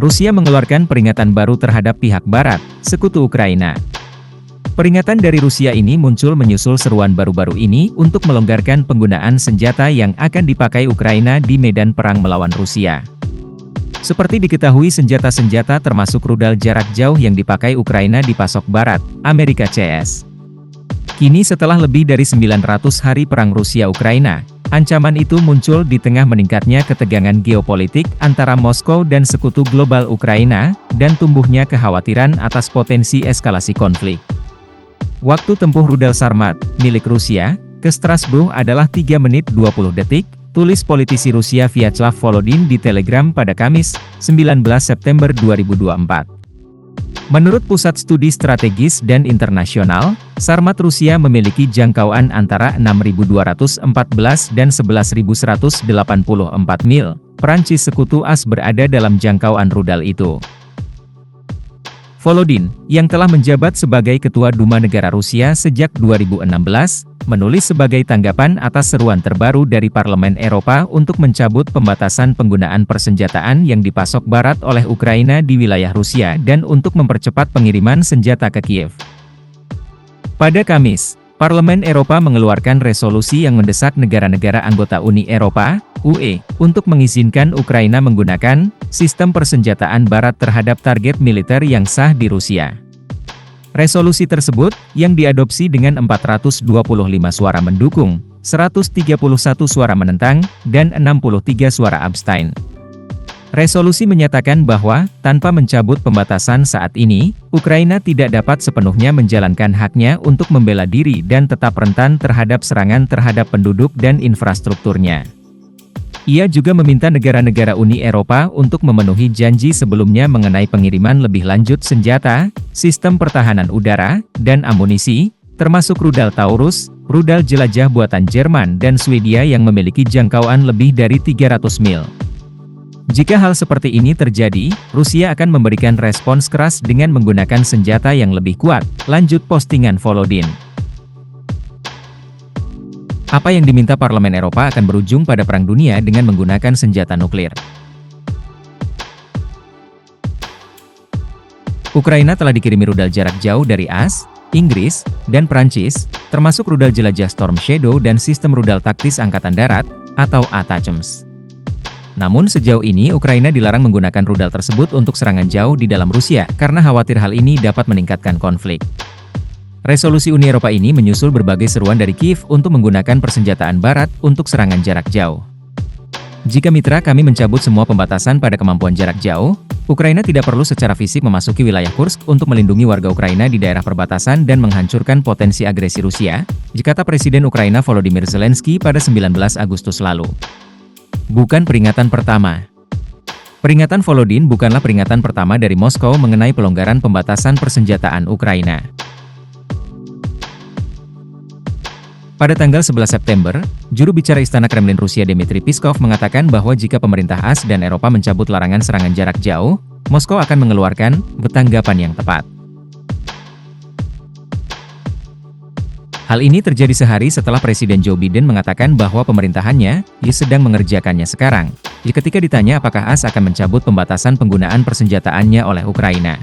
Rusia mengeluarkan peringatan baru terhadap pihak Barat, sekutu Ukraina. Peringatan dari Rusia ini muncul menyusul seruan baru-baru ini untuk melonggarkan penggunaan senjata yang akan dipakai Ukraina di medan perang melawan Rusia. Seperti diketahui, senjata-senjata termasuk rudal jarak jauh yang dipakai Ukraina dipasok Barat, Amerika CS. Kini setelah lebih dari 900 hari perang Rusia-Ukraina, ancaman itu muncul di tengah meningkatnya ketegangan geopolitik antara Moskow dan sekutu global Ukraina, dan tumbuhnya kekhawatiran atas potensi eskalasi konflik. Waktu tempuh rudal Sarmat, milik Rusia, ke Strasbourg adalah 3 menit 20 detik, tulis politisi Rusia Vyacheslav Volodin di Telegram pada Kamis, 19 September 2024. Menurut Pusat Studi Strategis dan Internasional, Sarmat Rusia memiliki jangkauan antara 6.214 dan 11.184 mil. Prancis sekutu AS berada dalam jangkauan rudal itu. Volodin, yang telah menjabat sebagai Ketua Duma Negara Rusia sejak 2016, menulis sebagai tanggapan atas seruan terbaru dari Parlemen Eropa untuk mencabut pembatasan penggunaan persenjataan yang dipasok Barat oleh Ukraina di wilayah Rusia dan untuk mempercepat pengiriman senjata ke Kiev. Pada Kamis, Parlemen Eropa mengeluarkan resolusi yang mendesak negara-negara anggota Uni Eropa, UE, untuk mengizinkan Ukraina menggunakan sistem persenjataan Barat terhadap target militer yang sah di Rusia. Resolusi tersebut, yang diadopsi dengan 425 suara mendukung, 131 suara menentang, dan 63 suara abstain. Resolusi menyatakan bahwa, tanpa mencabut pembatasan saat ini, Ukraina tidak dapat sepenuhnya menjalankan haknya untuk membela diri dan tetap rentan terhadap serangan terhadap penduduk dan infrastrukturnya. Ia juga meminta negara-negara Uni Eropa untuk memenuhi janji sebelumnya mengenai pengiriman lebih lanjut senjata, sistem pertahanan udara, dan amunisi, termasuk rudal Taurus, rudal jelajah buatan Jerman dan Swedia yang memiliki jangkauan lebih dari 300 mil. Jika hal seperti ini terjadi, Rusia akan memberikan respons keras dengan menggunakan senjata yang lebih kuat, lanjut postingan Volodin. Apa yang diminta Parlemen Eropa akan berujung pada perang dunia dengan menggunakan senjata nuklir. Ukraina telah dikirimi rudal jarak jauh dari AS, Inggris, dan Prancis, termasuk rudal jelajah Storm Shadow dan sistem rudal taktis Angkatan Darat, atau ATACMS. Namun sejauh ini Ukraina dilarang menggunakan rudal tersebut untuk serangan jauh di dalam Rusia karena khawatir hal ini dapat meningkatkan konflik. Resolusi Uni Eropa ini menyusul berbagai seruan dari Kiev untuk menggunakan persenjataan Barat untuk serangan jarak jauh. Jika mitra kami mencabut semua pembatasan pada kemampuan jarak jauh, Ukraina tidak perlu secara fisik memasuki wilayah Kursk untuk melindungi warga Ukraina di daerah perbatasan dan menghancurkan potensi agresi Rusia, kata Presiden Ukraina Volodymyr Zelensky pada 19 Agustus lalu. Bukan peringatan pertama. Peringatan Volodin bukanlah peringatan pertama dari Moskow mengenai pelonggaran pembatasan persenjataan Ukraina. Pada tanggal 11 September, juru bicara Istana Kremlin Rusia Dmitry Peskov mengatakan bahwa jika pemerintah AS dan Eropa mencabut larangan serangan jarak jauh, Moskow akan mengeluarkan tanggapan yang tepat. Hal ini terjadi sehari setelah Presiden Joe Biden mengatakan bahwa pemerintahannya sedang mengerjakannya sekarang, ketika ditanya apakah AS akan mencabut pembatasan penggunaan persenjataannya oleh Ukraina.